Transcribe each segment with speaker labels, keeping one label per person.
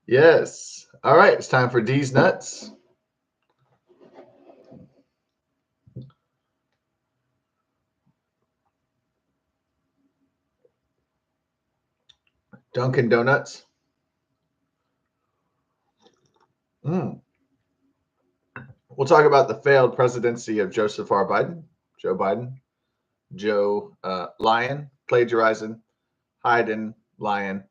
Speaker 1: Yes. All right. It's time for D's Nuts. Dunkin' Donuts. Mm. We'll talk about the failed presidency of Joseph R. Biden, Joe Biden, Joe Lion, plagiarizing, hiding, Lion,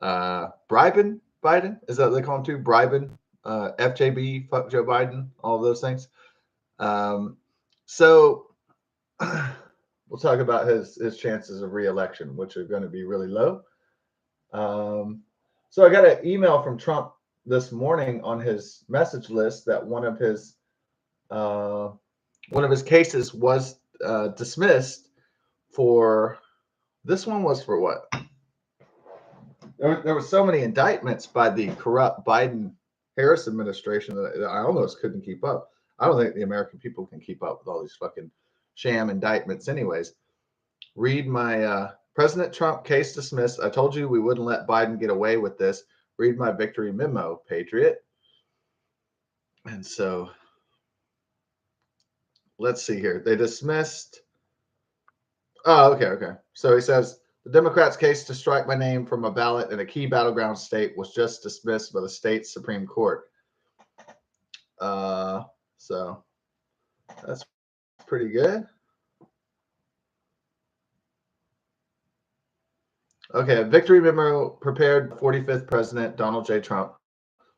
Speaker 1: bribing Biden. Is that what they call him too? Bribing, FJB, fuck Joe Biden, all of those things. So we'll talk about his chances of reelection, which are going to be really low. So I got an email from Trump this morning on his message list that one of his cases was dismissed for. This one was for what? There were so many indictments by the corrupt Biden-Harris administration that I almost couldn't keep up. I don't think the American people can keep up with all these fucking sham indictments anyways. Read my President Trump case dismissed. I told you we wouldn't let Biden get away with this. Read my victory memo, Patriot. And so let's see here. They dismissed. Oh, okay. So he says the Democrats' case to strike my name from a ballot in a key battleground state was just dismissed by the state Supreme Court. So that's pretty good. Okay, victory memo prepared 45th President Donald J. Trump.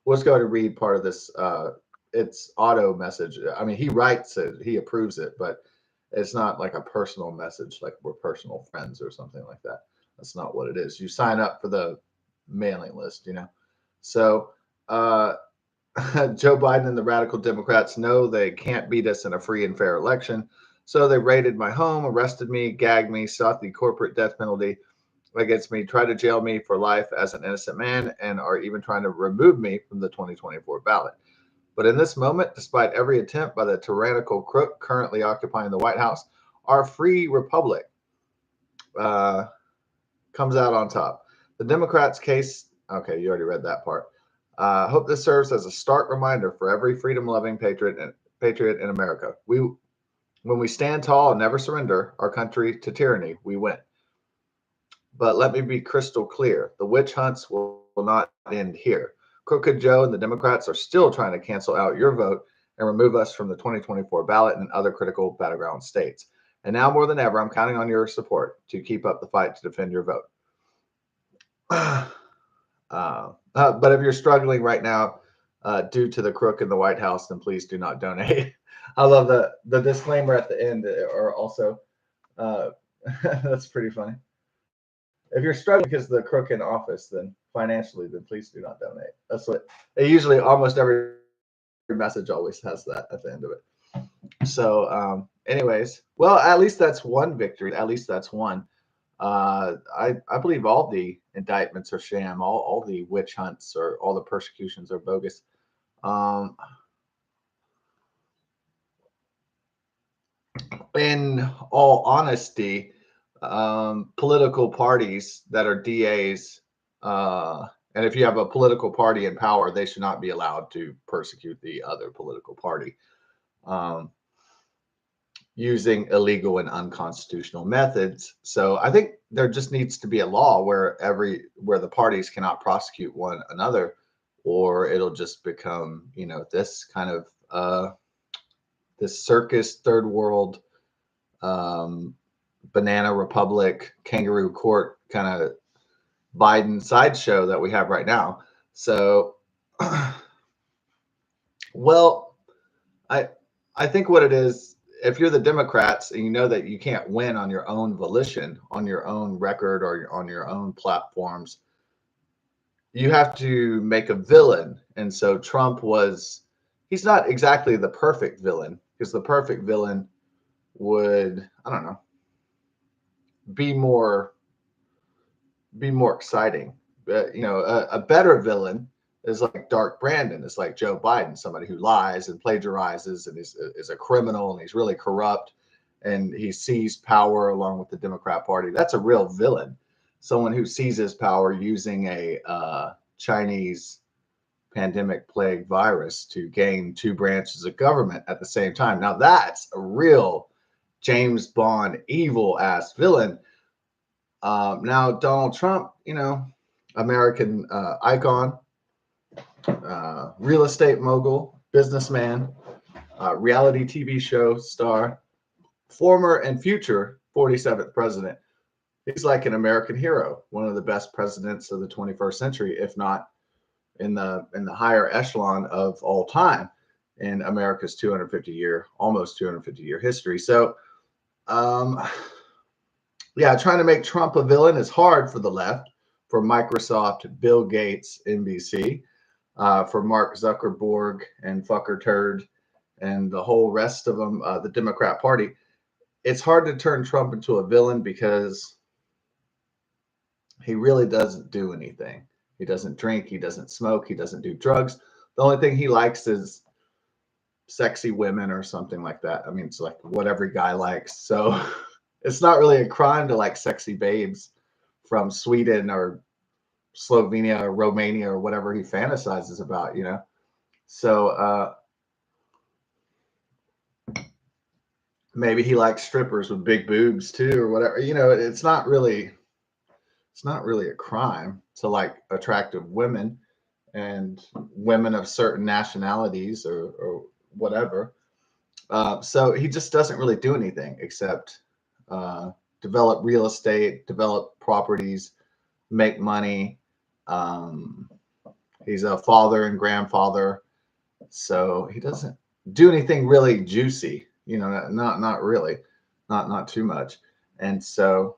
Speaker 1: Let's go to read part of this. It's auto message. I mean, he writes it, he approves it, but it's not like a personal message, like we're personal friends or something like that. That's not what it is. You sign up for the mailing list, you know. So Joe Biden and the radical Democrats know they can't beat us in a free and fair election. So they raided my home, arrested me, gagged me, sought the corporate death penalty against me, tried to jail me for life as an innocent man, and are even trying to remove me from the 2024 ballot. But in this moment, despite every attempt by the tyrannical crook currently occupying the White House, our free republic comes out on top. The Democrats' case, okay, you already read that part. Hope this serves as a stark reminder for every freedom-loving patriot in America. When we stand tall and never surrender our country to tyranny, we win. But let me be crystal clear. The witch hunts will not end here. Crooked Joe and the Democrats are still trying to cancel out your vote and remove us from the 2024 ballot and other critical battleground states. And now more than ever, I'm counting on your support to keep up the fight to defend your vote. But if you're struggling right now due to the crook in the White House, then please do not donate. I love the disclaimer at the end, or also that's pretty funny. If you're struggling because of the crook in office, then financially, then please do not donate. That's what usually almost every message always has that at the end of it. So, anyways, well, at least that's one victory. At least that's one. I believe all the indictments are sham. All the witch hunts or all the persecutions are bogus. In all honesty, political parties that are DAs, and if you have a political party in power, they should not be allowed to persecute the other political party using illegal and unconstitutional methods. So I think there just needs to be a law where the parties cannot prosecute one another, or it'll just become, this kind of this circus third world banana republic kangaroo court kind of Biden sideshow that we have right now. So well, I think what it is, if you're the Democrats and you know that you can't win on your own volition, on your own record, or on your own platforms, you have to make a villain. And so Trump he's not exactly the perfect villain, because the perfect villain would, I don't know, be more exciting. But, a better villain is like Dark Brandon. It's like Joe Biden, somebody who lies and plagiarizes and is a criminal, and he's really corrupt, and he seized power along with the Democrat Party. That's a real villain. someone who seizes power using a Chinese pandemic plague virus to gain two branches of government at the same time. Now that's a real James Bond evil ass villain. Now Donald Trump, American icon, real estate mogul, businessman, reality TV show star, former and future 47th president. He's like an American hero, one of the best presidents of the 21st century, if not in the higher echelon of all time in America's almost 250 year history. So, yeah, trying to make Trump a villain is hard for the left, for Microsoft, Bill Gates, NBC, for Mark Zuckerberg and Fucker Turd and the whole rest of them, the Democrat Party. It's hard to turn Trump into a villain because he really doesn't do anything. He doesn't drink, he doesn't smoke, he doesn't do drugs. The only thing he likes is sexy women or something like that. I mean, it's like what every guy likes. So it's not really a crime to like sexy babes from Sweden or Slovenia or Romania or whatever he fantasizes about, So maybe he likes strippers with big boobs too, or whatever. It's not really a crime to like attractive women and women of certain nationalities or whatever. So he just doesn't really do anything except develop real estate, develop properties, make money. He's a father and grandfather, so he doesn't do anything really juicy. Not really, not too much. And so,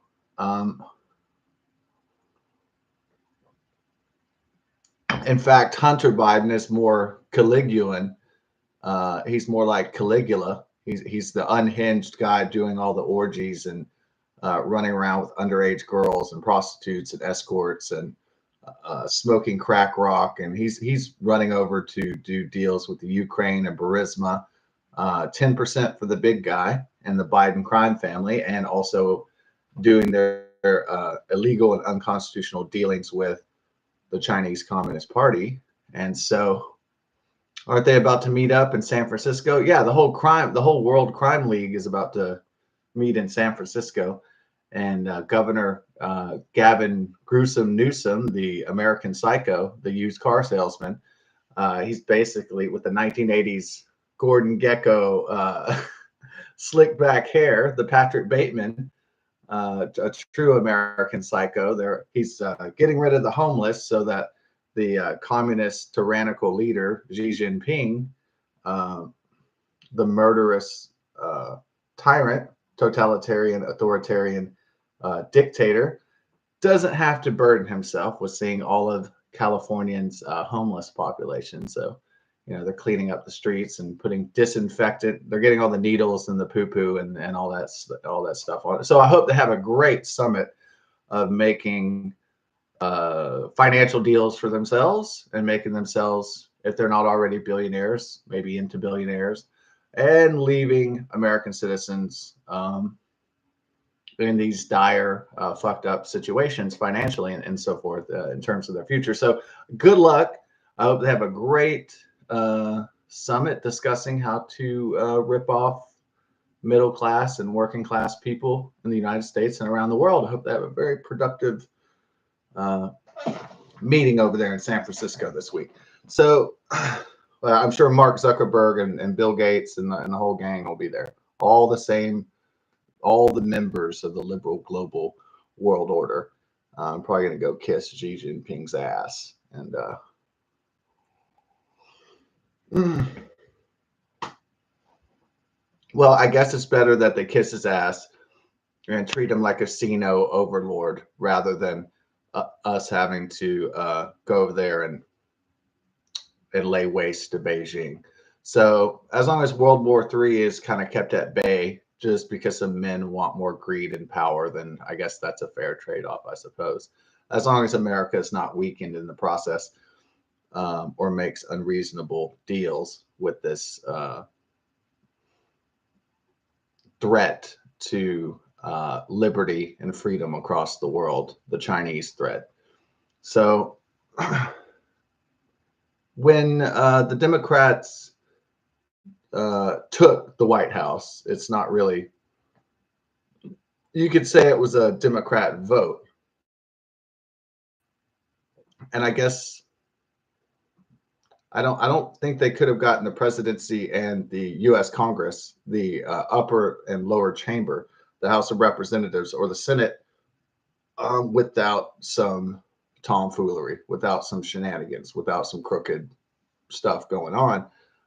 Speaker 1: in fact, Hunter Biden is more Caligulan. He's more like Caligula. He's the unhinged guy doing all the orgies and running around with underage girls and prostitutes and escorts and smoking crack rock. And he's running over to do deals with the Ukraine and Burisma. 10% for the big guy and the Biden crime family, and also doing their illegal and unconstitutional dealings with the Chinese Communist Party. And so aren't they about to meet up in San Francisco? Yeah, the whole World Crime League is about to meet in San Francisco. And Governor Gavin Gruesome Newsom, the American Psycho, the used car salesman, he's basically with the 1980s Gordon Gekko slick back hair, the Patrick Bateman, a true American Psycho. He's getting rid of the homeless so that the communist tyrannical leader, Xi Jinping, the murderous tyrant, totalitarian, authoritarian dictator, doesn't have to burden himself with seeing all of Californians' homeless population. So, they're cleaning up the streets and putting disinfectant. They're getting all the needles and the poo-poo and all that stuff on it. So I hope they have a great summit of making financial deals for themselves and making themselves, if they're not already billionaires, maybe into billionaires, and leaving American citizens in these dire, fucked up situations financially and so forth in terms of their future. So good luck. I hope they have a great summit discussing how to rip off middle class and working class people in the United States and around the world. I hope they have a very productive meeting over there in San Francisco this week. So I'm sure Mark Zuckerberg and Bill Gates and the whole gang will be there. All the members of the liberal global world order. I'm probably going to go kiss Xi Jinping's ass. And well, I guess it's better that they kiss his ass and treat him like a Sino overlord rather than us having to go over there and lay waste to Beijing. So as long as World War III is kind of kept at bay, just because some men want more greed and power, then I guess that's a fair trade-off, I suppose. As long as America is not weakened in the process or makes unreasonable deals with this threat to liberty and freedom across the world, the Chinese threat. So when the Democrats took the White House, it's not really, you could say it was a Democrat vote. And I guess I don't think they could have gotten the presidency and the U.S. Congress, the upper and lower chamber, the House of Representatives or the Senate, without some tomfoolery, without some shenanigans, without some crooked stuff going on.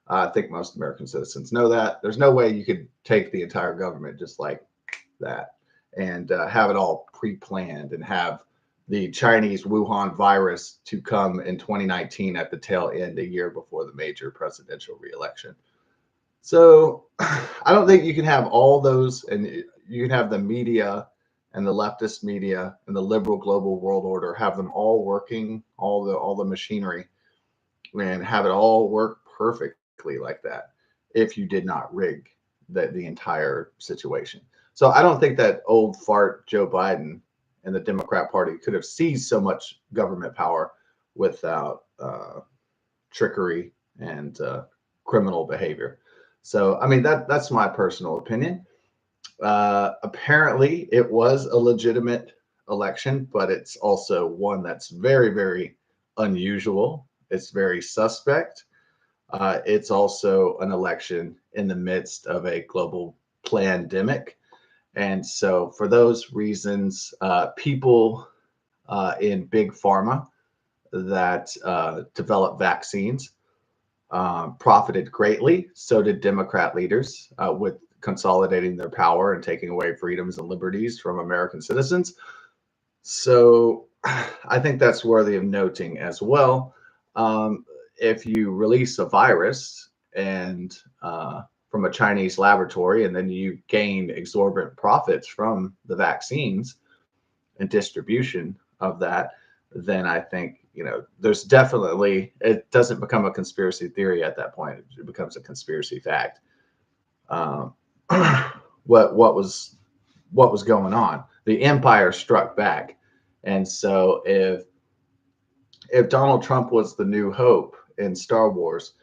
Speaker 1: I think most American citizens know that. There's no way you could take the entire government just like that and have it all pre-planned and have the Chinese Wuhan virus to come in 2019 at the tail end, a year before the major presidential reelection. So I don't think you can have all those, and you can have the media and the leftist media and the liberal global world order, have them all working, all the machinery, and have it all work perfectly like that if you did not rig the entire situation. So I don't think that old fart Joe Biden and the Democrat Party could have seized so much government power without trickery and criminal behavior. So, I mean, that's my personal opinion. Apparently, it was a legitimate election, but it's also one that's very, very unusual. It's very suspect. It's also an election in the midst of a global pandemic. And so, for those reasons, people in big pharma that develop vaccines profited greatly. So did Democrat leaders with consolidating their power and taking away freedoms and liberties from American citizens. So I think that's worthy of noting as well. If you release a virus and from a Chinese laboratory, and then you gain exorbitant profits from the vaccines and distribution of that, then I think, there's definitely, it doesn't become a conspiracy theory at that point. It becomes a conspiracy fact. What was going on? The empire struck back. And so if Donald Trump was the new hope in Star Wars,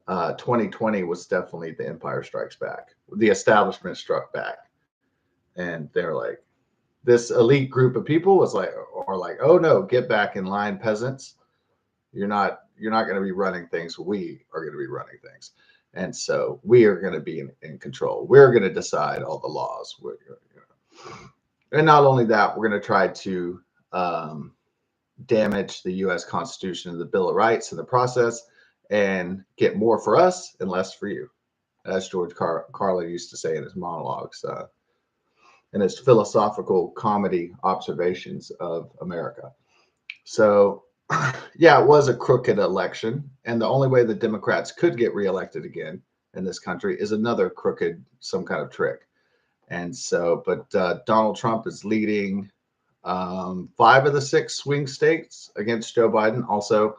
Speaker 1: 2020 was definitely the Empire Strikes Back. The establishment struck back, and they're like, this elite group of people was like, oh no, get back in line, peasants. You're not going to be running things. We are going to be running things, and so we are going to be in control. We're going to decide all the laws. And not only that, we're going to try to damage the U.S. Constitution and the Bill of Rights in the process, and get more for us and less for you, as George Carlin used to say in his monologues and his philosophical comedy observations of America. So, yeah, it was a crooked election, and the only way the Democrats could get reelected again in this country is another crooked, some kind of trick. And so, but Donald Trump is leading 5 of the 6 swing states against Joe Biden. Also,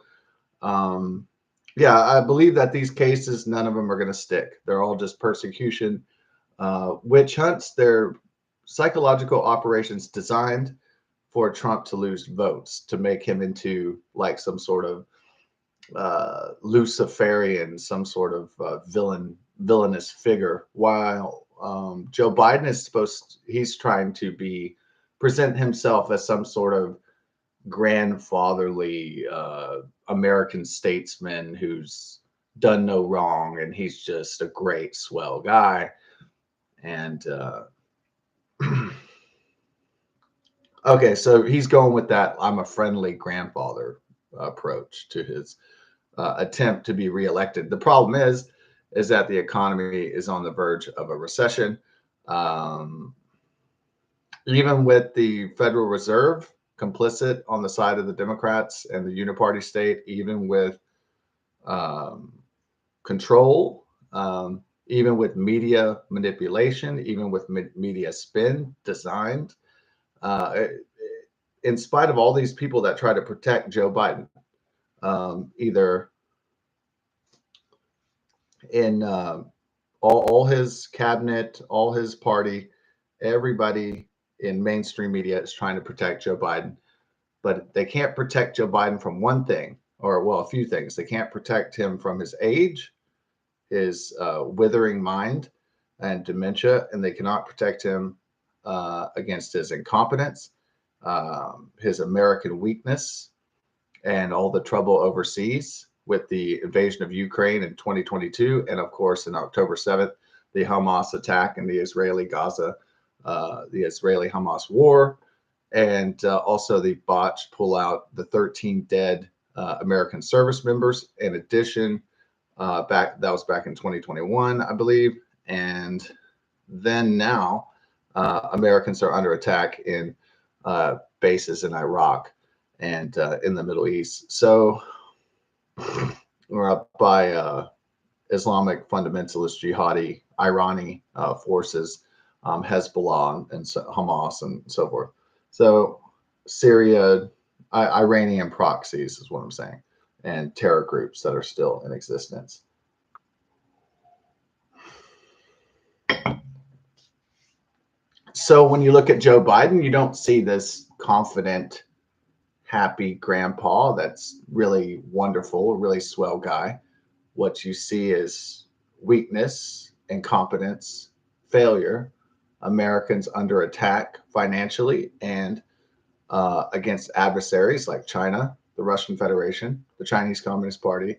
Speaker 1: yeah, I believe that these cases, none of them are going to stick. They're all just persecution, witch hunts. They're psychological operations designed for Trump to lose votes, to make him into like some sort of Luciferian, some sort of villainous figure, while Joe Biden is he's trying to present himself as some sort of grandfatherly American statesman who's done no wrong, and he's just a great, swell guy. And okay, so he's going with that I'm a friendly grandfather approach to his attempt to be reelected. The problem is that the economy is on the verge of a recession. Even with the Federal Reserve complicit on the side of the Democrats and the uniparty state, even with control, even with media manipulation, even with media spin designed, in spite of all these people that try to protect Joe Biden, either in all his cabinet, all his party, everybody in mainstream media is trying to protect Joe Biden, but they can't protect Joe Biden from one thing, or well, a few things. They can't protect him from his age, his withering mind and dementia, and they cannot protect him against his incompetence, his American weakness, and all the trouble overseas with the invasion of Ukraine in 2022, and of course, in October 7th, the Hamas attack in the Israeli Gaza, the Israeli Hamas war, and also the botched pullout, the 13 dead American service members. In addition, that was back in 2021, I believe, and then now Americans are under attack in bases in Iraq and in the Middle East. So we're up by Islamic fundamentalist jihadi Irani forces, Hezbollah and Hamas and so forth. So Syria, Iranian proxies is what I'm saying, and terror groups that are still in existence. So when you look at Joe Biden, you don't see this confident, happy grandpa that's really wonderful, really swell guy. What you see is weakness, incompetence, failure, Americans under attack financially and against adversaries like China, the Russian Federation, the Chinese Communist Party,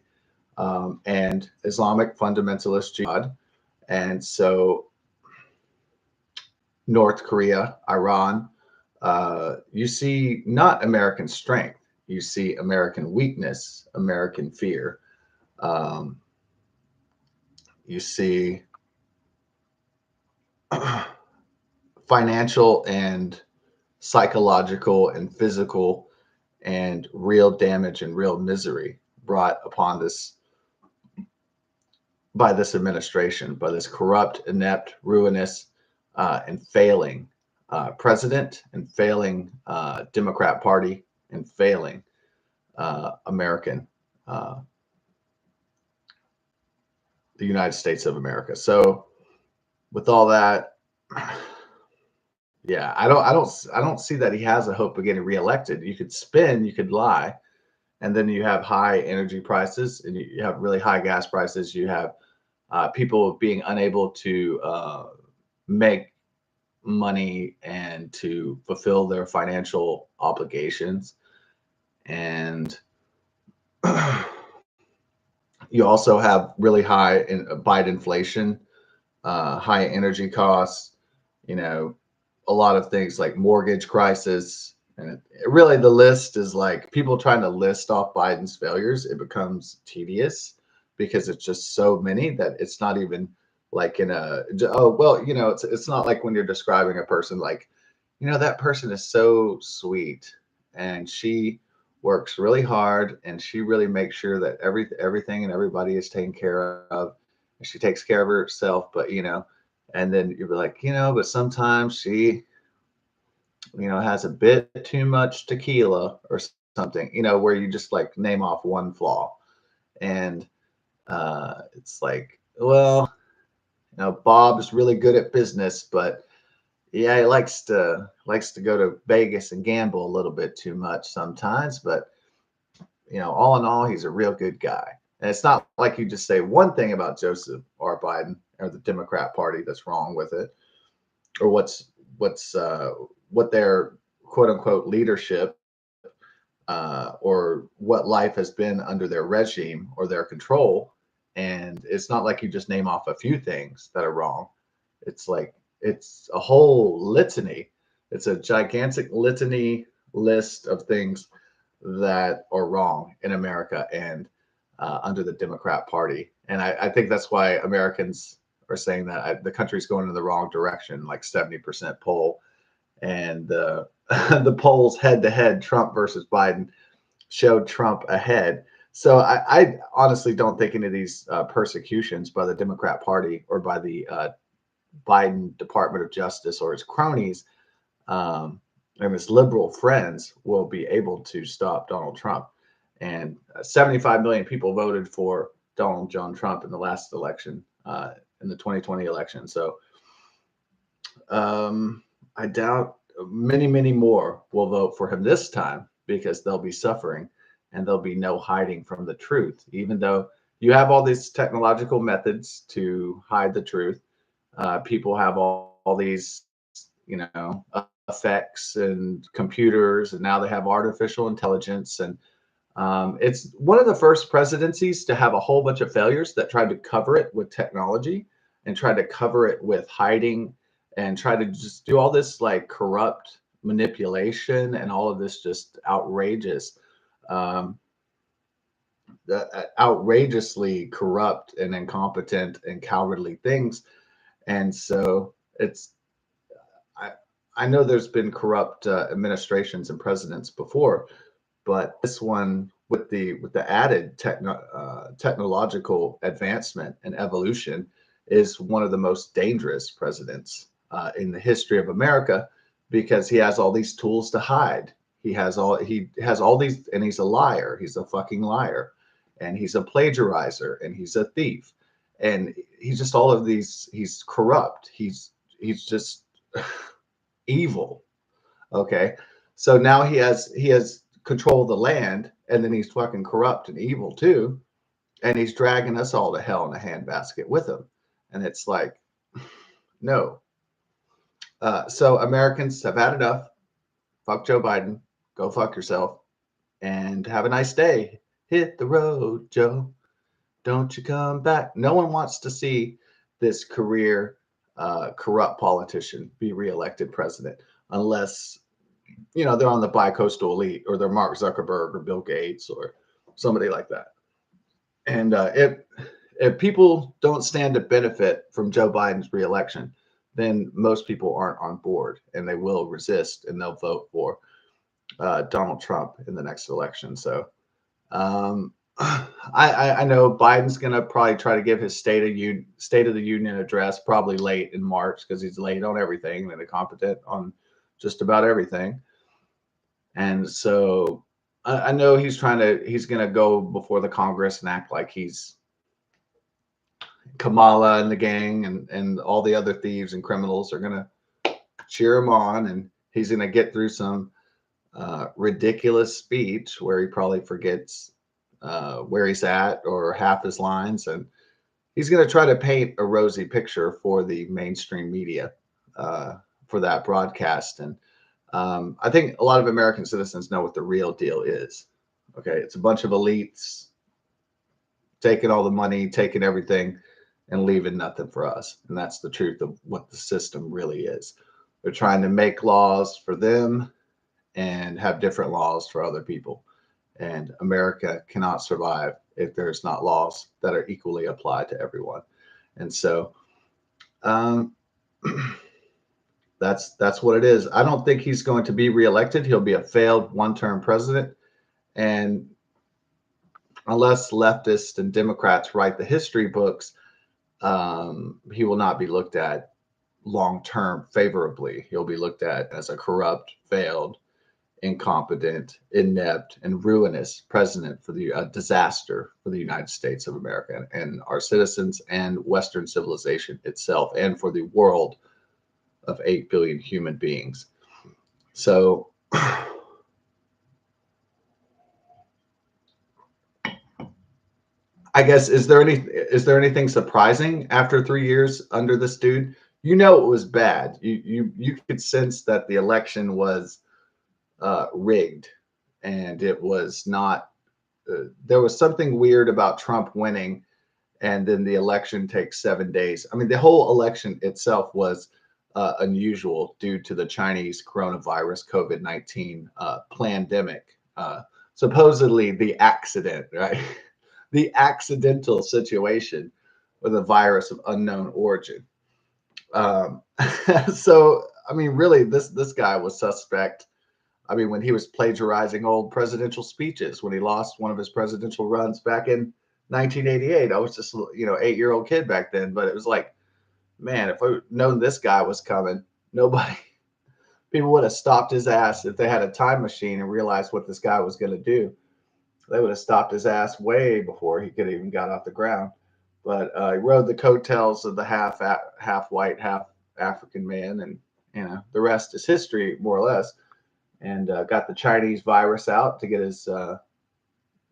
Speaker 1: and Islamic fundamentalist jihad. And so North Korea, Iran, you see not American strength, you see American weakness, American fear. You see financial and psychological and physical and real damage and real misery brought upon this by this administration, by this corrupt, inept, ruinous, and failing president, and failing Democrat Party, and failing American, the United States of America. So, with all that, yeah, I don't see that he has a hope of getting reelected. You could spin, you could lie, and then you have high energy prices, and you have really high gas prices. You have people being unable to make money and to fulfill their financial obligations. And you also have really high Biden inflation, high energy costs, a lot of things like mortgage crisis. And really the list is like people trying to list off Biden's failures. It becomes tedious because it's just so many that it's not even like it's not like when you're describing a person like, that person is so sweet and she works really hard and she really makes sure that everything and everybody is taken care of. And she takes care of herself, but and then you'd be like, but sometimes she, has a bit too much tequila or something, where you just like name off one flaw. And it's like, well, Bob's really good at business, but yeah, he likes to go to Vegas and gamble a little bit too much sometimes. But all in all, he's a real good guy. And it's not like you just say one thing about Joseph R. Biden or the Democrat Party that's wrong with it, or what their quote unquote leadership or what life has been under their regime or their control. And it's not like you just name off a few things that are wrong. It's like it's a whole litany. It's a gigantic litany list of things that are wrong in America and under the Democrat Party. And I think that's why Americans are saying that the country's going in the wrong direction, like 70% poll. And the polls head to head, Trump versus Biden, showed Trump ahead. So I honestly don't think any of these persecutions by the Democrat Party or by the Biden Department of Justice or his cronies and his liberal friends will be able to stop Donald Trump. And 75 million people voted for Donald John Trump in the last election, in the 2020 election. So I doubt many, many more will vote for him this time because they'll be suffering and there'll be no hiding from the truth. Even though you have all these technological methods to hide the truth, people have all these, effects and computers, and now they have artificial intelligence. And it's one of the first presidencies to have a whole bunch of failures that tried to cover it with technology and tried to cover it with hiding and try to just do all this like corrupt manipulation and all of this just um, outrageously corrupt and incompetent and cowardly things. And so I, I know there's been corrupt administrations and presidents before, but this one with the added technological advancement and evolution is one of the most dangerous presidents in the history of America because he has all these tools to hide. He has all these, and he's a liar. He's a fucking liar, and he's a plagiarizer, and he's a thief, and he's just all of these. He's corrupt. He's just evil. Okay, so now he has control of the land, and then he's fucking corrupt and evil too, and he's dragging us all to hell in a handbasket with him, and it's like, no. So Americans have had enough. Fuck Joe Biden. Go fuck yourself, and have a nice day. Hit the road, Joe. Don't you come back. No one wants to see this career corrupt politician be reelected president unless they're on the bi-coastal elite or they're Mark Zuckerberg or Bill Gates or somebody like that. And if people don't stand to benefit from Joe Biden's reelection, then most people aren't on board and they will resist and they'll vote for Donald Trump in the next election. So I know Biden's going to probably try to give his State of the Union address probably late in March because he's late on everything and incompetent on just about everything. And so I know he's going to go before the Congress and act like he's Kamala and the gang and all the other thieves and criminals are going to cheer him on. And he's going to get through some ridiculous speech where he probably forgets where he's at or half his lines. And he's going to try to paint a rosy picture for the mainstream media for that broadcast. And I think a lot of American citizens know what the real deal is. Okay, it's a bunch of elites taking all the money, taking everything, and leaving nothing for us. And that's the truth of what the system really is. They're trying to make laws for them and have different laws for other people. And America cannot survive if there's not laws that are equally applied to everyone. And so um, that's what it is. I don't think he's going to be reelected. He'll be a failed one-term president. And unless leftists and Democrats write the history books, he will not be looked at long-term favorably. He'll be looked at as a corrupt, failed, incompetent, inept, and ruinous president for the disaster for the United States of America and our citizens and Western civilization itself, and for the world of 8 billion human beings. So I guess is there anything surprising after 3 years under this dude? It was bad. You could sense that the election was rigged, and it was not. There was something weird about Trump winning, and then the election takes 7 days. I mean, the whole election itself was unusual due to the Chinese coronavirus COVID-19 pandemic. Supposedly the accident, right? The accidental situation with a virus of unknown origin. So, I mean, really, this guy was suspect. I mean, when he was plagiarizing old presidential speeches, when he lost one of his presidential runs back in 1988, I was just 8-year-old kid back then. But it was like, man, if I known this guy was coming, nobody, people would have stopped his ass if they had a time machine and realized what this guy was going to do. They would have stopped his ass way before he could even got off the ground. But he rode the coattails of the half white, half African man, and the rest is history, more or less. And got the Chinese virus out to get his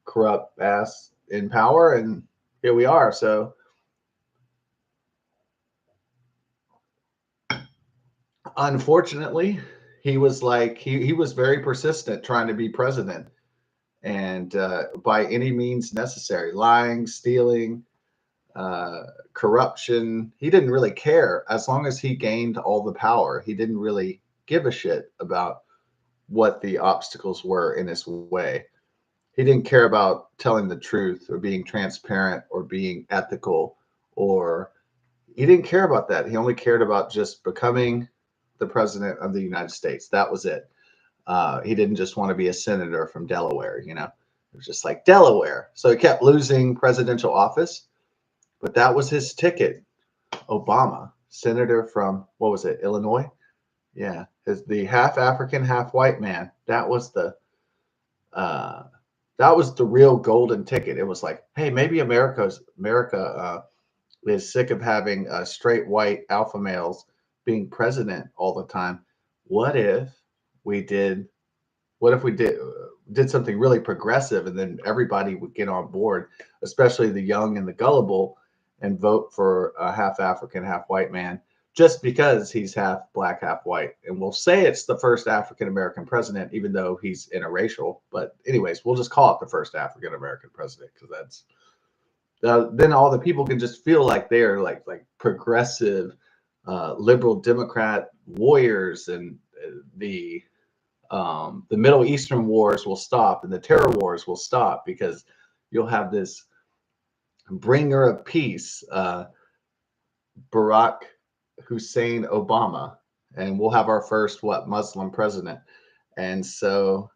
Speaker 1: corrupt ass in power, and here we are. So unfortunately, he was like he was very persistent trying to be president, and by any means necessary, lying, stealing, corruption. He didn't really care as long as he gained all the power. He didn't really give a shit about what the obstacles were in his way. He didn't care about telling the truth or being transparent or being ethical, or he didn't care about that. He only cared about just becoming the president of the United States. That was it. He didn't just want to be a senator from Delaware, It was just like Delaware. So he kept losing presidential office, but that was his ticket. Obama, senator from, what was it, Illinois? Yeah, the half African, half white man. That was the real golden ticket. It was like, hey, maybe America is sick of having straight white alpha males being president all the time. What if we did something really progressive, and then everybody would get on board, especially the young and the gullible, and vote for a half African, half white man just because he's half black, half white. And we'll say it's the first African American president, even though he's interracial. But anyways, we'll just call it the first African American president, because that's then all the people can just feel like they're like progressive, liberal Democrat warriors, and the Middle Eastern wars will stop and the terror wars will stop, because you'll have this bringer of peace, Barack Hussein Obama, and we'll have our first Muslim president. And so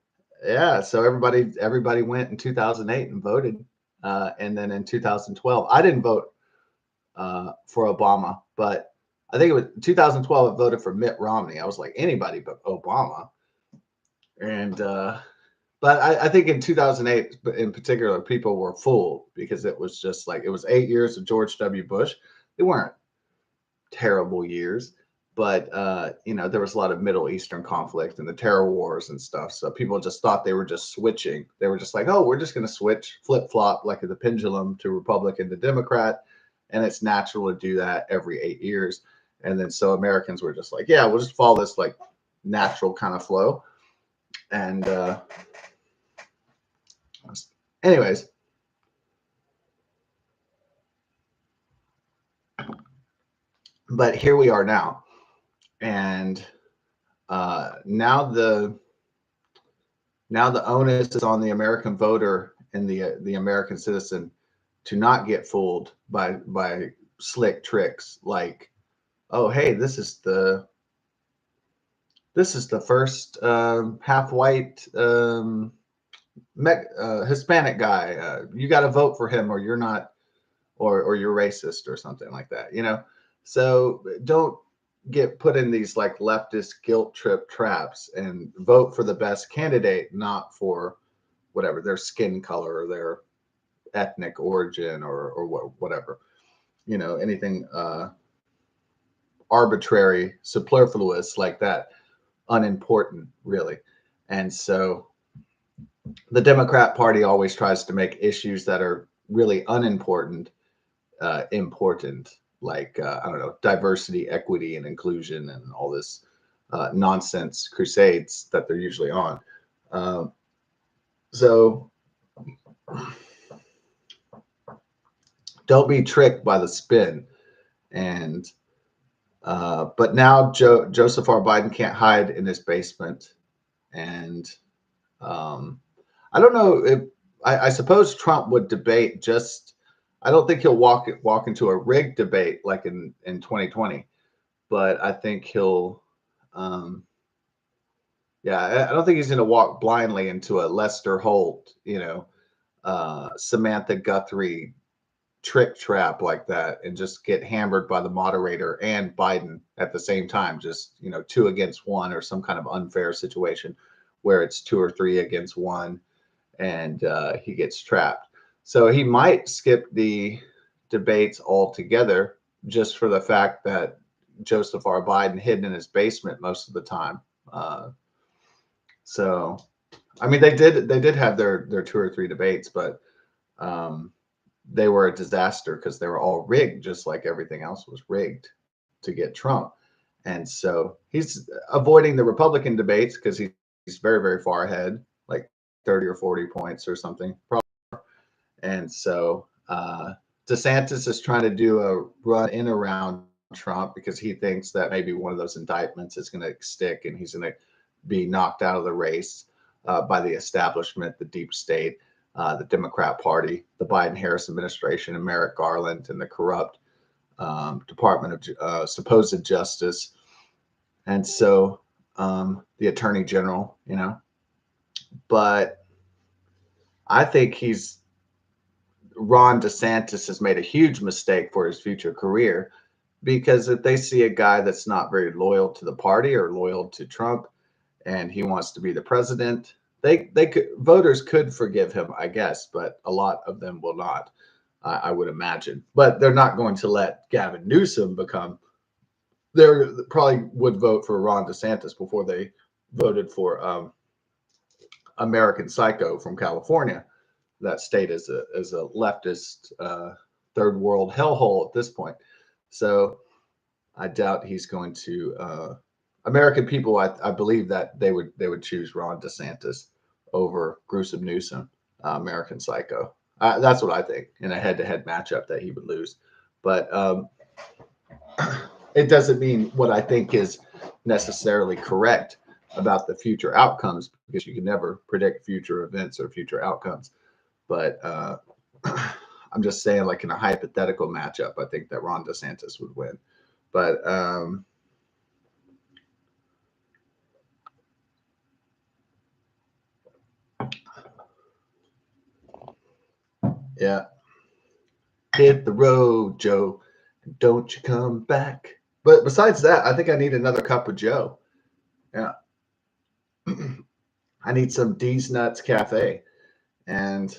Speaker 1: so everybody went in 2008 and voted, and then in 2012 I didn't vote for Obama, but I think it was 2012 I voted for Mitt Romney. I was like, anybody but Obama. And but I think in 2008 in particular, people were fooled, because it was just like, it was 8 years of George W. Bush. They weren't terrible years, but there was a lot of Middle Eastern conflict and the terror wars and stuff. So people just thought they were just switching. They were just like, oh, we're just going to switch, flip flop like the pendulum to Republican to Democrat, and it's natural to do that every 8 years. And then so Americans were just like, yeah, we'll just follow this like natural kind of flow. And anyways, but here we are now, and now the onus is on the American voter and the American citizen to not get fooled by slick tricks like, oh, hey, this is the first half white Hispanic guy. You got to vote for him, or you're not, or you're racist or something like that. So don't get put in these like leftist guilt trip traps, and vote for the best candidate, not for whatever their skin color or their ethnic origin or whatever, anything arbitrary, superfluous like that, unimportant really. And so the Democrat Party always tries to make issues that are really unimportant important, like I don't know, diversity, equity, and inclusion, and all this nonsense crusades that they're usually on. So don't be tricked by the spin. And but now Joseph R. Biden can't hide in his basement, and I don't know if I suppose Trump would debate. Just I don't think he'll walk into a rigged debate like in 2020, but I think he'll I don't think he's going to walk blindly into a Lester Holt, Samantha Guthrie trick trap like that, and just get hammered by the moderator and Biden at the same time, just 2 against 1, or some kind of unfair situation where it's 2 or 3 against 1, and he gets trapped. So he might skip the debates altogether, just for the fact that Joseph R. Biden hidden in his basement most of the time. So, I mean, they did have their 2 or 3 debates, but they were a disaster because they were all rigged, just like everything else was rigged to get Trump. And so he's avoiding the Republican debates because he's very, very far ahead, like 30 or 40 points or something. And so DeSantis is trying to do a run in around Trump because he thinks that maybe one of those indictments is going to stick and he's going to be knocked out of the race by the establishment, the deep state, the Democrat Party, the Biden-Harris administration, and Merrick Garland, and the corrupt Department of supposed justice. And so the attorney general, but I think Ron DeSantis has made a huge mistake for his future career, because if they see a guy that's not very loyal to the party or loyal to Trump and he wants to be the president, voters could forgive him, I guess, but a lot of them will not, I would imagine. But they're not going to let Gavin Newsom become. They probably would vote for Ron DeSantis before they voted for American Psycho from California. That state is a leftist third world hellhole at this point. So I doubt he's going to. American people, I believe that they would choose Ron DeSantis over Gruesome Newsom, American Psycho. That's what I think in a head-to-head matchup that he would lose. But it doesn't mean what I think is necessarily correct about the future outcomes, because you can never predict future events or future outcomes. But I'm just saying, like in a hypothetical matchup, I think that Ron DeSantis would win. But yeah, hit the road, Joe, and don't you come back. But besides that, I think I need another cup of Joe. Yeah. I need some D's Nuts Cafe. And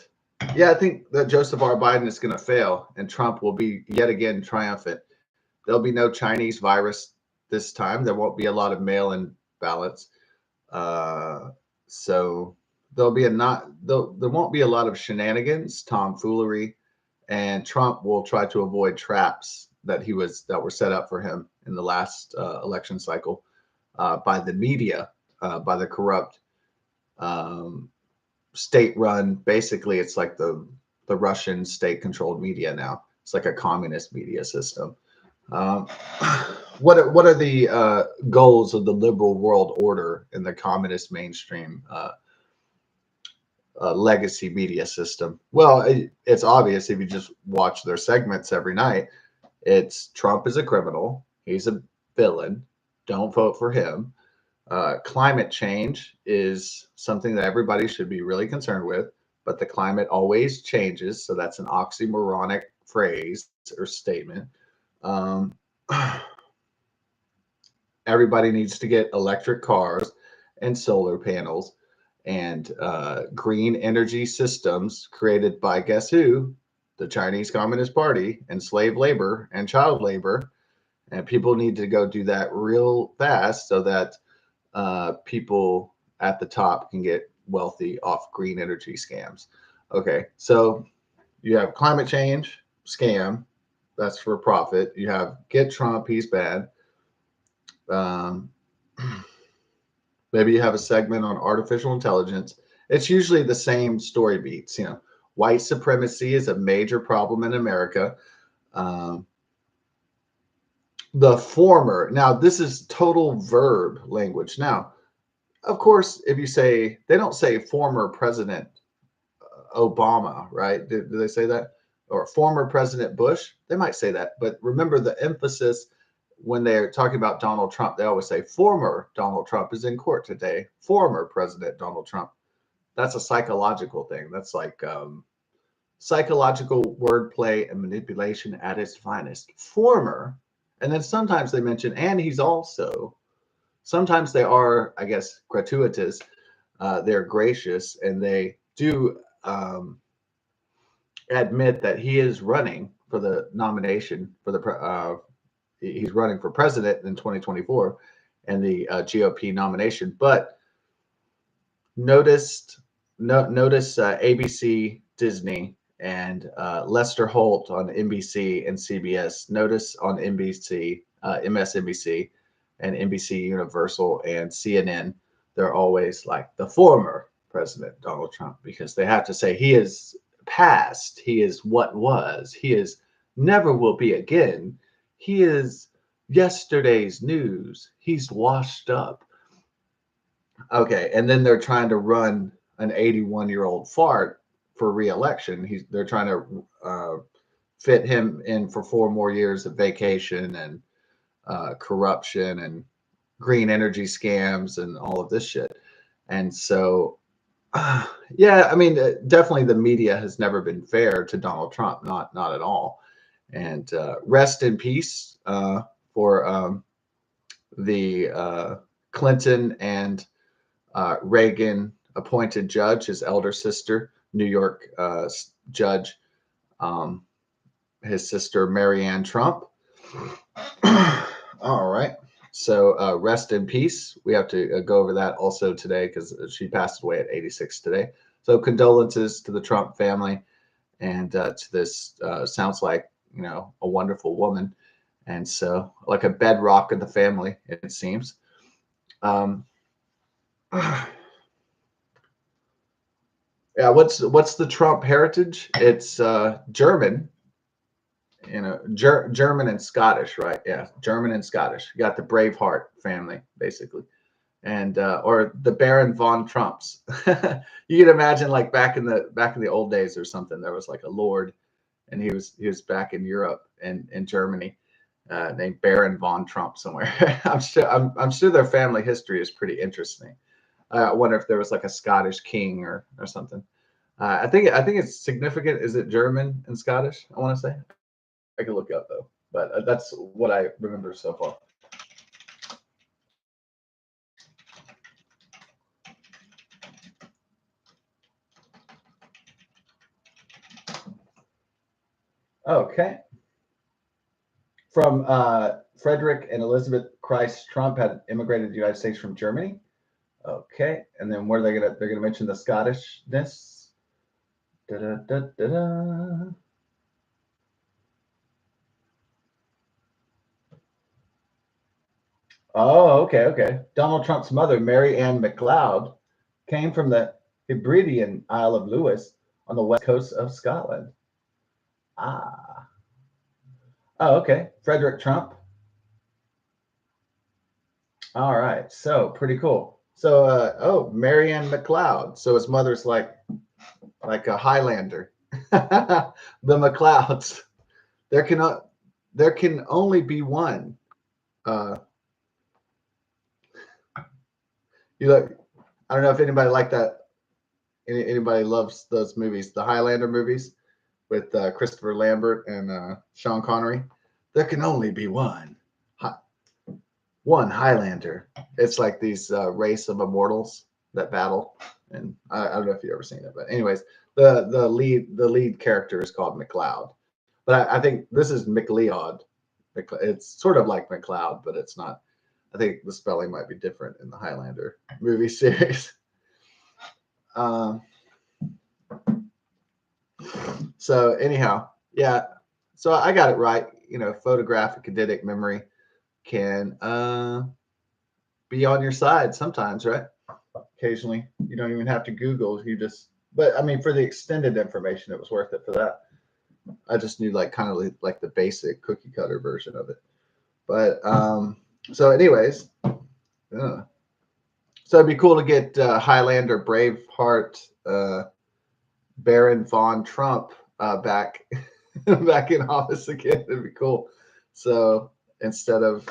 Speaker 1: yeah, I think that Joseph R. Biden is going to fail and Trump will be yet again triumphant. There'll be no Chinese virus this time. There won't be a lot of mail-in ballots. So there won't be a lot of shenanigans, tomfoolery, and Trump will try to avoid traps that were set up for him in the last election cycle by the media, by the corrupt state-run. Basically, it's like the Russian state-controlled media now. It's like a communist media system. What are the goals of the liberal world order in the communist mainstream legacy media system? Well, it's obvious if you just watch their segments every night. It's Trump is a criminal. He's a villain. Don't vote for him. Climate change is something that everybody should be really concerned with, but the climate always changes. So that's an oxymoronic phrase or statement. Everybody needs to get electric cars and solar panels and green energy systems created by, guess who? The Chinese Communist Party, and slave labor and child labor. And people need to go do that real fast so that people at the top can get wealthy off green energy scams. Okay, so you have climate change, scam, that's for profit. You have get Trump, he's bad. Maybe you have a segment on artificial intelligence. It's usually the same story beats. White supremacy is a major problem in America. The former, now this is total verb language. Now, of course, if you say, they don't say former President Obama, right? Do they say that? Or former President Bush? They might say that. But remember the emphasis when they're talking about Donald Trump, they always say former Donald Trump is in court today. Former President Donald Trump. That's a psychological thing. That's like psychological wordplay and manipulation at its finest. Former. And then sometimes they mention, and he's also. Sometimes they are, I guess, gratuitous. They're gracious, and they do admit that he is running for the nomination for the he's running for president in 2024 and the GOP nomination. But notice ABC, Disney, and Lester Holt on NBC and CBS. Notice on NBC, MSNBC, and NBC Universal and CNN, they're always like the former President Donald Trump, because they have to say he is past, he is what was, he is never will be again, he is yesterday's news, he's washed up. Okay, and then they're trying to run an 81-year-old fart for re-election. They're trying to fit him in for 4 more years of vacation and corruption and green energy scams and all of this shit. And so, yeah, I mean, definitely the media has never been fair to Donald Trump, not at all. And rest in peace for the Clinton and Reagan appointed judge, his elder sister, New York judge, his sister Marianne Trump. All right. So rest in peace. We have to go over that also today because she passed away at 86 today. So condolences to the Trump family and to this sounds like, a wonderful woman. And so like a bedrock of the family, it seems. Yeah, what's the Trump heritage? It's German, German and Scottish, right? Yeah, German and Scottish. You got the Braveheart family, basically, and or the Baron von Trumps. You can imagine, like back in the old days or something, there was like a lord, and he was back in Europe and in Germany, named Baron von Trump somewhere. I'm sure their family history is pretty interesting. I wonder if there was like a Scottish king or something. I think it's significant. Is it German and Scottish? I want to say. I can look it up though, but that's what I remember so far. Okay. From Frederick and Elizabeth Christ Trump had immigrated to the United States from Germany. Okay, and then what are they're gonna mention the Scottishness? Da, da, da, da, da. Oh, okay. Donald Trump's mother, Mary Ann MacLeod, came from the Hebridean Isle of Lewis on the west coast of Scotland. Ah. Oh, okay. Frederick Trump. All right. So pretty cool. So, Mary Ann MacLeod. So his mother's like a Highlander. The MacLeods. There can only be one. You look. I don't know if anybody like that. Anybody loves those movies, the Highlander movies with Christopher Lambert and Sean Connery. There can only be one Highlander. It's like these race of immortals that battle, and I don't know if you've ever seen it, but anyways, the lead character is called MacLeod, but I think this is MacLeod. It's sort of like MacLeod, but it's not. I think the spelling might be different in the Highlander movie series. So anyhow, yeah. So I got it right. Photographic eidetic memory can be on your side sometimes, right? Occasionally, you don't even have to Google. But I mean, for the extended information, it was worth it for that. I just knew kind of like the basic cookie cutter version of it. But so anyways, so it'd be cool to get Highlander Braveheart Baron von Trump back in office again. It'd be cool. So instead of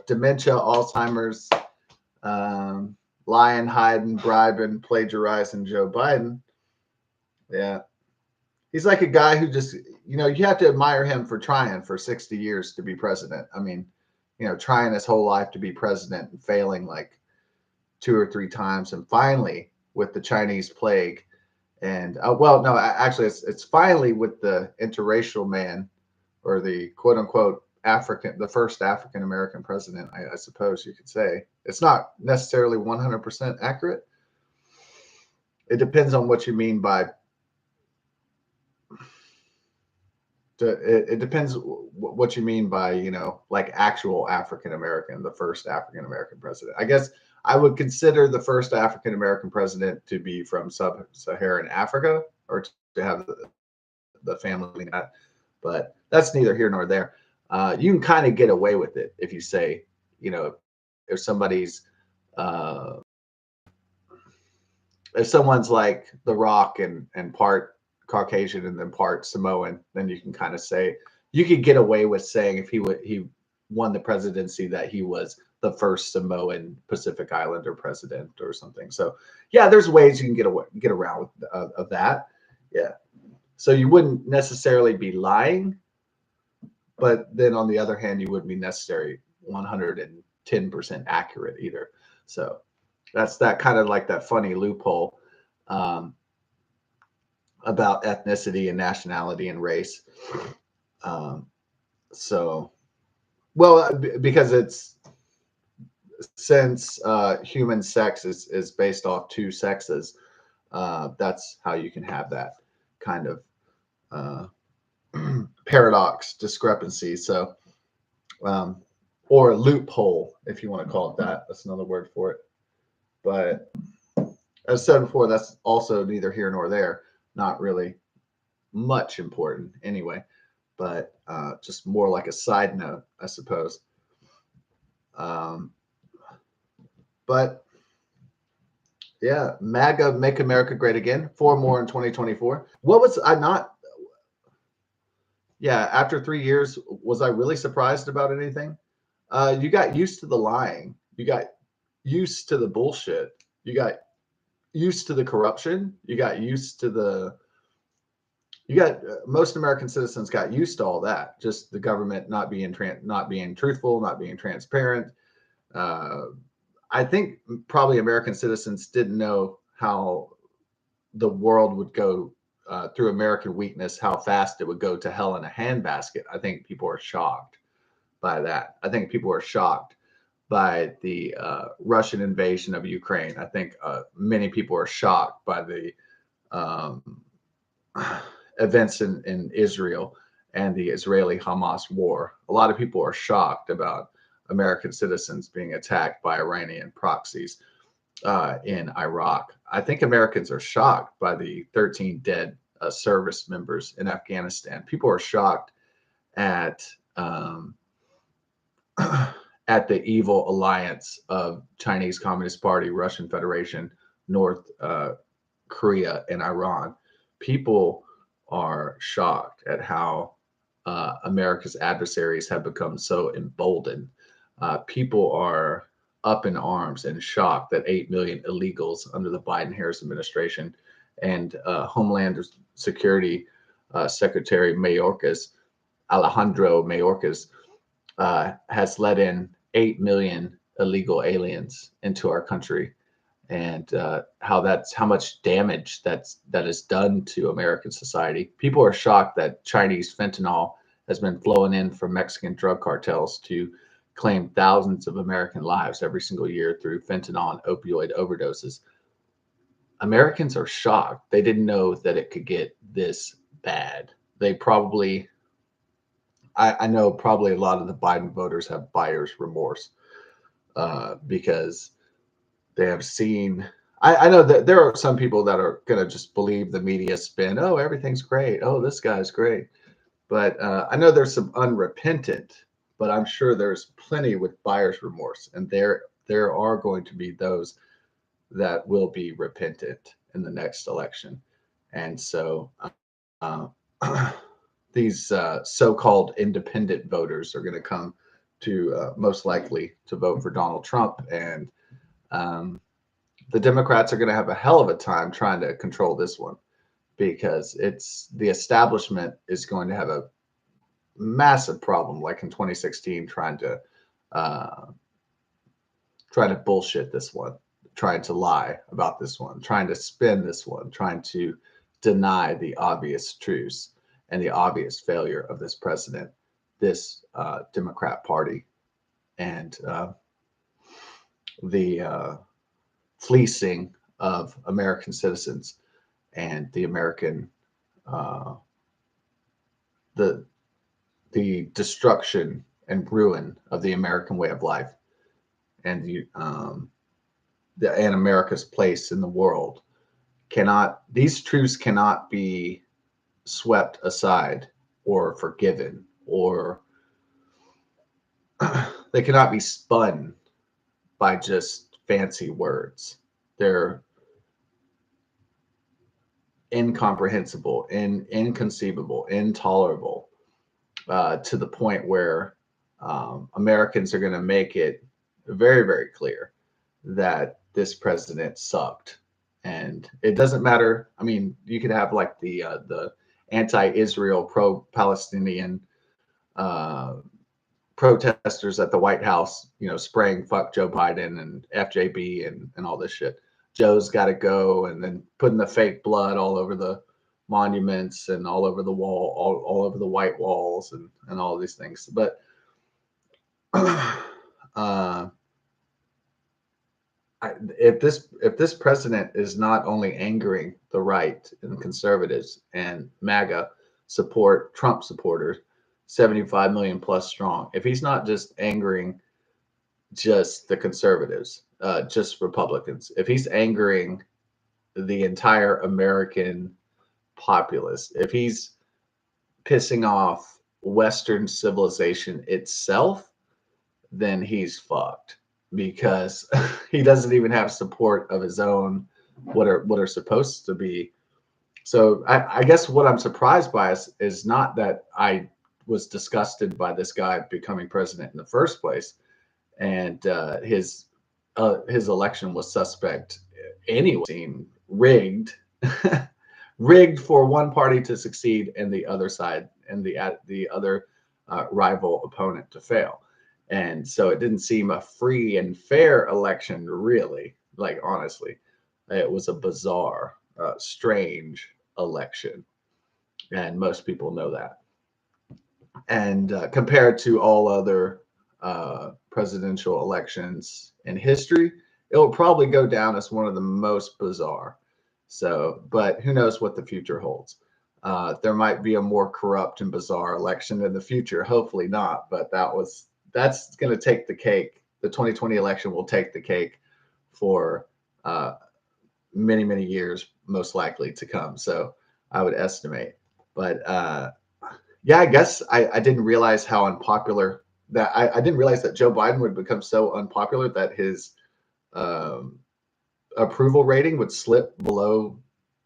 Speaker 1: dementia, Alzheimer's, lying, hiding, bribing, plagiarizing Joe Biden. Yeah. He's like a guy who just, you have to admire him for trying for 60 years to be president. I mean, trying his whole life to be president and failing like 2 or 3 times. And finally, with the Chinese plague, and no, actually, it's finally with the interracial man, or the quote unquote the first African American president, I suppose you could say. It's not necessarily 100% accurate. It depends on what you mean by. It depends what you mean by, like actual African American, the first African American president. I guess I would consider the first African American president to be from sub-Saharan Africa, or to have the family that, but that's neither here nor there. You can kind of get away with it if you say, if somebody's, uh, if someone's like The Rock and part Caucasian and then part Samoan, then you can kind of say, you could get away with saying if he won the presidency that he was the first Samoan Pacific Islander president or something. So yeah, there's ways you can get around of that. Yeah. So you wouldn't necessarily be lying, but then on the other hand, you wouldn't be necessarily 110% accurate either. So that's that kind of like that funny loophole about ethnicity and nationality and race. So, well, because it's since human sex is based off two sexes, that's how you can have that kind of paradox discrepancy. So, or loophole, if you want to call it that. That's another word for it. But as said before, that's also neither here nor there. Not really much important anyway, but just more like a side note, I suppose. But yeah, MAGA, Make America Great Again. 4 more in 2024. What was I not? Yeah, after 3 years, was I really surprised about anything? You got used to the lying. You got used to the bullshit. You got used to the corruption. You got used to most American citizens got used to all that. Just the government not being truthful, not being transparent. I think probably American citizens didn't know how the world would go through American weakness, how fast it would go to hell in a handbasket. I think people are shocked by that. I think people are shocked by the Russian invasion of Ukraine. I think many people are shocked by the events in Israel and the Israeli-Hamas war. A lot of people are shocked about American citizens being attacked by Iranian proxies in Iraq. I think Americans are shocked by the 13 dead service members in Afghanistan. People are shocked at at the evil alliance of Chinese Communist Party, Russian Federation, North Korea, and Iran. People are shocked at how America's adversaries have become so emboldened. People are up in arms and shocked that 8 million illegals under the Biden-Harris administration and Homeland Security Secretary Alejandro Mayorkas has let in 8 million illegal aliens into our country, and how much damage that is done to American society. People are shocked that Chinese fentanyl has been flowing in from Mexican drug cartels to claim thousands of American lives every single year through fentanyl and opioid overdoses. Americans are shocked. They didn't know that it could get this bad. They probably, I know probably a lot of the Biden voters have buyer's remorse because they have seen. I know that there are some people that are going to just believe the media spin. Oh, everything's great. Oh, this guy's great. But I know there's some unrepentant, but I'm sure there's plenty with buyer's remorse. And there are going to be those that will be repentant in the next election. And so these so-called independent voters are going to come to most likely to vote for Donald Trump. And the Democrats are going to have a hell of a time trying to control this one, because the establishment is going to have a massive problem, like in 2016, trying to bullshit this one, trying to lie about this one, trying to spin this one, trying to deny the obvious truths and the obvious failure of this president. this Democrat Party and the fleecing of American citizens and the American the destruction and ruin of the American way of life and and America's place in the world. These truths cannot be swept aside or forgiven, or they cannot be spun by just fancy words. They're incomprehensible, inconceivable, intolerable, to the point where Americans are going to make it very, very clear that this president sucked. And it doesn't matter. I mean, you could have like the anti-Israel, pro-Palestinian protesters at the White House, spraying "fuck Joe Biden" and FJB and all this shit. Joe's got to go, and then putting the fake blood all over the monuments and all over the wall, all over the white walls and all these things. But if this president is not only angering the right and conservatives and MAGA Trump supporters, 75 million plus strong, if he's not just angering just the conservatives, just Republicans, if he's angering the entire American populace, if he's pissing off Western civilization itself, then he's fucked, because he doesn't even have support of his own, what are supposed to be. So I guess what I'm surprised by is not that I was disgusted by this guy becoming president in the first place, and his election was suspect anyway, seemed rigged, rigged for one party to succeed and the other side and the other rival opponent to fail. And so it didn't seem a free and fair election, really. Like, honestly, it was a bizarre, strange election. And most people know that. And compared to all other presidential elections in history, it will probably go down as one of the most bizarre. So, but who knows what the future holds? There might be a more corrupt and bizarre election in the future. Hopefully not, but that's going to take the cake. The 2020 election will take the cake for many, many years, most likely to come. So I would estimate. But yeah, I guess I didn't realize how unpopular that I didn't realize that Joe Biden would become so unpopular that his approval rating would slip below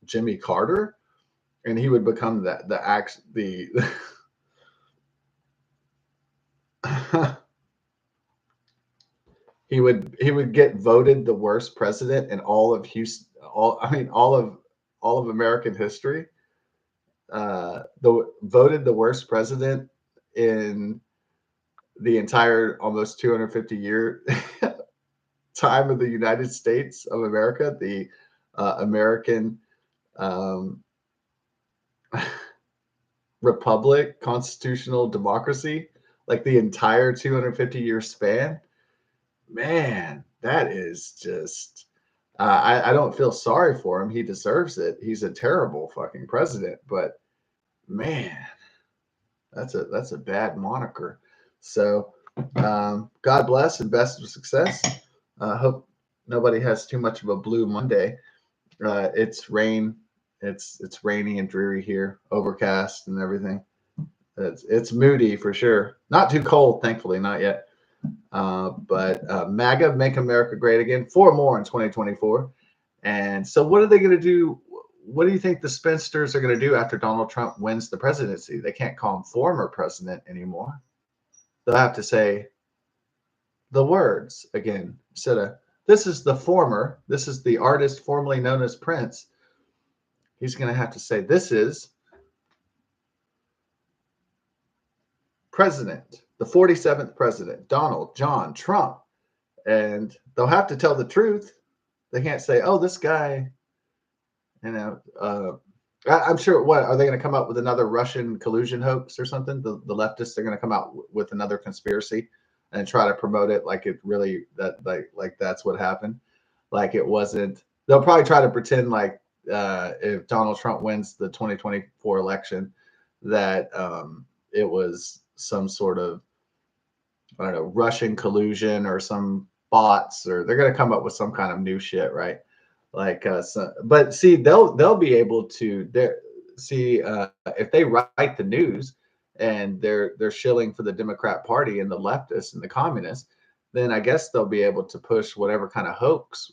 Speaker 1: Jimmy Carter, and he would become he would get voted the worst president in all of Houston, all of American history. Voted the worst president in the entire almost 250-year time of the United States of America, the American republic, constitutional democracy, like the entire 250-year span. Man, that is just I don't feel sorry for him. He deserves it. He's a terrible fucking president, but man, that's a bad moniker. So God bless and best of success. Hope nobody has too much of a blue Monday. It's rain. It's rainy and dreary here, overcast and everything. It's moody for sure. Not too cold, thankfully, not yet. But MAGA, Make America Great Again, 4 more in 2024. And so what are they going to do? What do you think the spinsters are going to do after Donald Trump wins the presidency? They can't call him former president anymore. They'll have to say the words again. Instead of, this is the artist formerly known as Prince. He's going to have to say, this is President, the 47th president, Donald John Trump. And they'll have to tell the truth. They can't say, oh, this guy, I'm sure. What are they going to come up with another Russian collusion hoax or something? The leftists are going to come out with another conspiracy and try to promote it like it really that like that's what happened. Like it wasn't. They'll probably try to pretend like if Donald Trump wins the 2024 election, that it was some sort of, I don't know, Russian collusion or some bots, or they're going to come up with some kind of new shit, right? Like so, but see, they'll be able to see if they write the news and they're shilling for the Democrat Party and the leftists and the communists, then I guess they'll be able to push whatever kind of hoax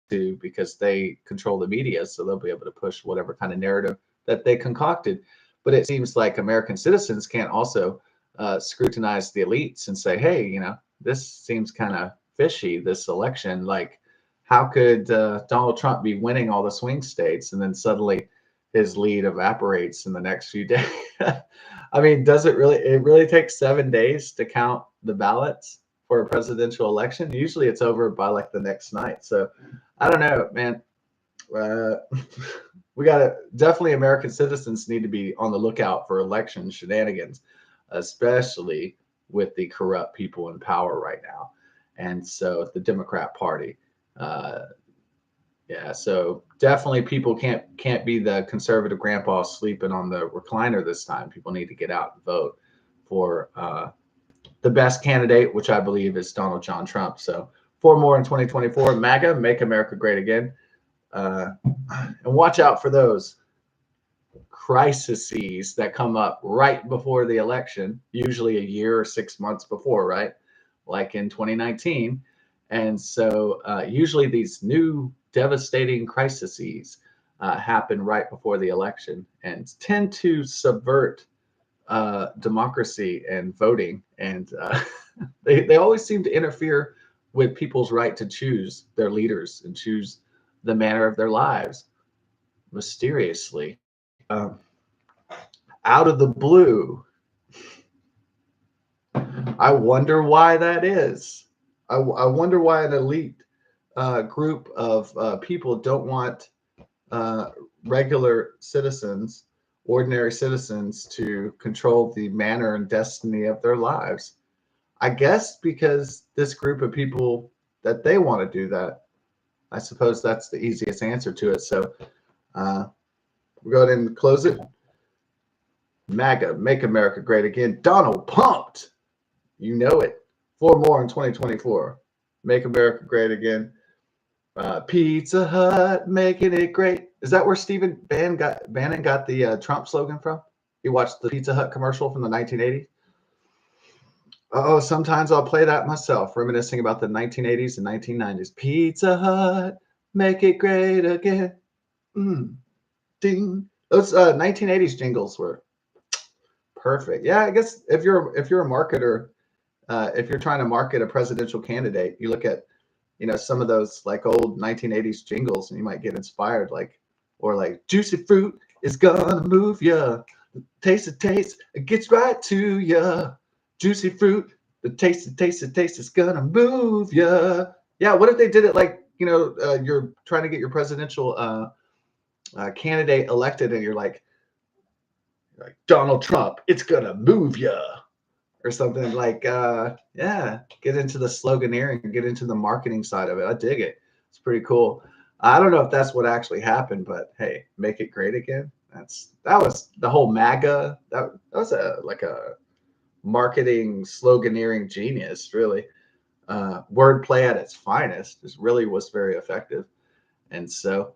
Speaker 1: to, because they control the media, so they'll be able to push whatever kind of narrative that they concocted. But it seems like American citizens can't also scrutinize the elites and say, hey, this seems kind of fishy, this election. Like, how could Donald Trump be winning all the swing states and then suddenly his lead evaporates in the next few days? I mean, does it really takes 7 days to count the ballots for a presidential election? Usually it's over by like the next night. So I don't know, man. Uh, we got to definitely, American citizens need to be on the lookout for election shenanigans, especially with the corrupt people in power right now. And so the Democrat Party, uh, yeah, so definitely people can't be the conservative grandpa sleeping on the recliner this time. People need to get out and vote for the best candidate, which I believe is Donald John Trump. So 4 more in 2024. MAGA, Make America Great Again. And watch out for those crises that come up right before the election, usually a year or 6 months before, right? Like in 2019. And so usually these new devastating crises happen right before the election and tend to subvert democracy and voting. And they always seem to interfere with people's right to choose their leaders and choose the manner of their lives mysteriously. Out of the blue. I wonder why that is. I wonder why an elite group of people don't want uh, regular citizens, ordinary citizens, to control the manner and destiny of their lives. I guess because this group of people that they want to do that. I suppose that's the easiest answer to it. So we'll go ahead and close it. MAGA, Make America Great Again. Donald pumped. You know it. 4 more in 2024. Make America Great Again. Pizza Hut, making it great. Is that where Stephen Bannon got the Trump slogan from? He watched the Pizza Hut commercial from the 1980s. Oh, sometimes I'll play that myself, reminiscing about the 1980s and 1990s. Pizza Hut, make it great again. Ding. Those 1980s jingles were perfect. Yeah, I guess if you're a marketer, if you're trying to market a presidential candidate, you look at some of those like old 1980s jingles, and you might get inspired, like juicy fruit is gonna move ya. Taste it gets right to ya. Juicy fruit, the taste is gonna move ya. Yeah, what if they did it like you're trying to get your presidential candidate elected, and you're like Donald Trump, it's gonna move ya, or something like yeah, get into the sloganeering, get into the marketing side of it. I dig it. It's pretty cool. I don't know if that's what actually happened, but hey, make it great again. That was the whole MAGA. That was a marketing sloganeering genius, really. Wordplay at its finest. This really was very effective. And so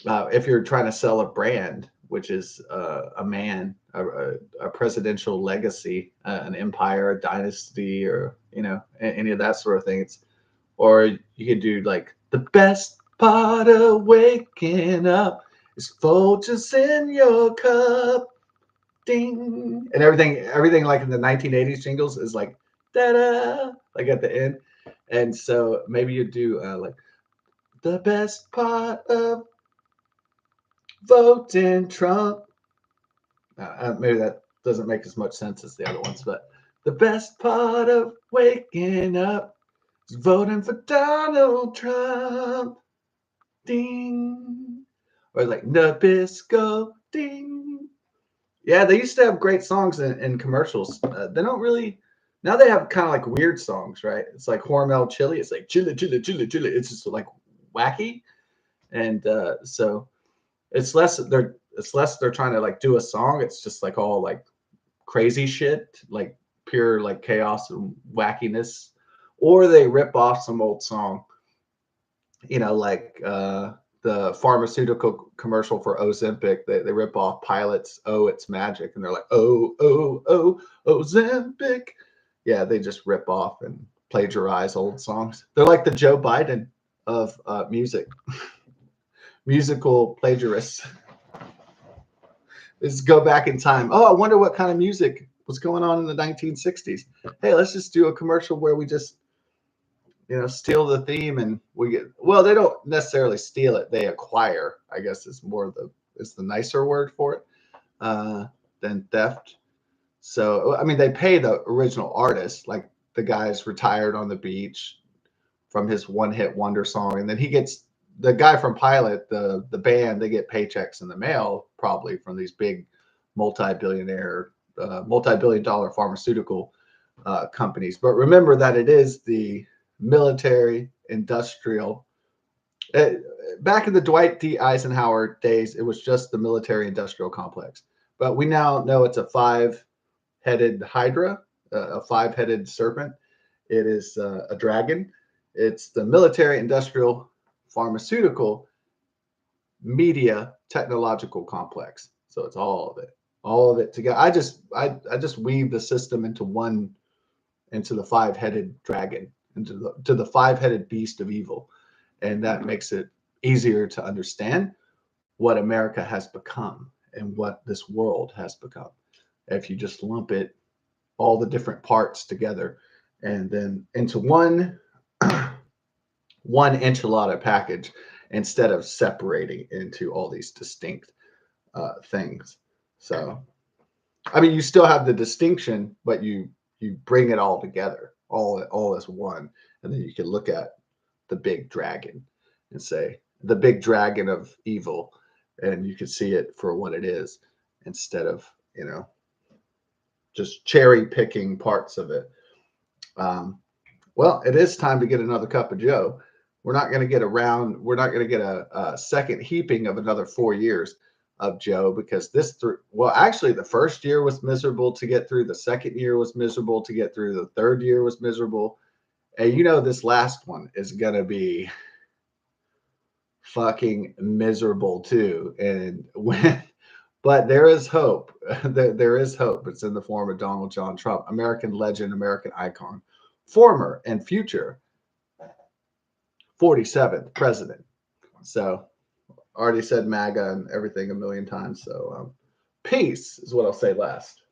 Speaker 1: if you're trying to sell a brand, which is a man, a presidential legacy, an empire, a dynasty, or any of that sort of thing. Or you could do like the best part of waking up is Folgers in your cup, ding, and everything like in the 1980s jingles is like da da, like at the end. And so maybe you do like the best part of voting Trump. Maybe that doesn't make as much sense as the other ones, but the best part of waking up is voting for Donald Trump. Ding. or like Nabisco ding. Yeah, they used to have great songs in commercials. They don't really now. They have kind of like weird songs, right? It's like Hormel Chili. It's like chili, chili, chili, chili. It's just like wacky, and so it's less they're trying to like do a song. It's just like all like crazy shit, like pure like chaos and wackiness, or they rip off some old song, like the pharmaceutical commercial for Ozempic. They rip off Pilot's "Oh It's Magic," and they're like, "Oh oh oh Ozempic." Yeah, they just rip off and plagiarize old songs. They're like the Joe Biden of music, musical plagiarists. Is go back in time. Oh, I wonder what kind of music was going on in the 1960s. Hey, let's just do a commercial where we just steal the theme and we get, well, they don't necessarily steal it, they acquire, I guess is the nicer word for it, than theft. So I mean, they pay the original artist, like the guy's retired on the beach from his one hit wonder song, and then he gets the guy from Pilot, the band, they get paychecks in the mail probably from these big multi-billion dollar pharmaceutical companies. But remember that it is the military industrial. Uh, Back in the Dwight D. Eisenhower days, it was just the military industrial complex. But we now know it's a five-headed hydra, a five-headed serpent. It is a dragon. It's the military industrial pharmaceutical media technological complex. So it's all of it together. I just weave the system into the five-headed dragon, to the five-headed beast of evil, and that makes it easier to understand what America has become and what this world has become. If you just lump it, all the different parts together, and then into one enchilada package, instead of separating into all these distinct things. So, I mean, you still have the distinction, but you bring it all together, all as one, and then you can look at the big dragon and say the big dragon of evil, and you can see it for what it is, instead of just cherry picking parts of it. Well, it is time to get another cup of Joe. We're not going to get we're not going to get a second heaping of another 4 years of Joe, because actually the first year was miserable to get through. The second year was miserable to get through. The third year was miserable. And this last one is going to be fucking miserable too. But there is hope. There is hope. It's in the form of Donald John Trump, American legend, American icon, former and future 47th president. So already said MAGA and everything a million times. So peace is what I'll say last.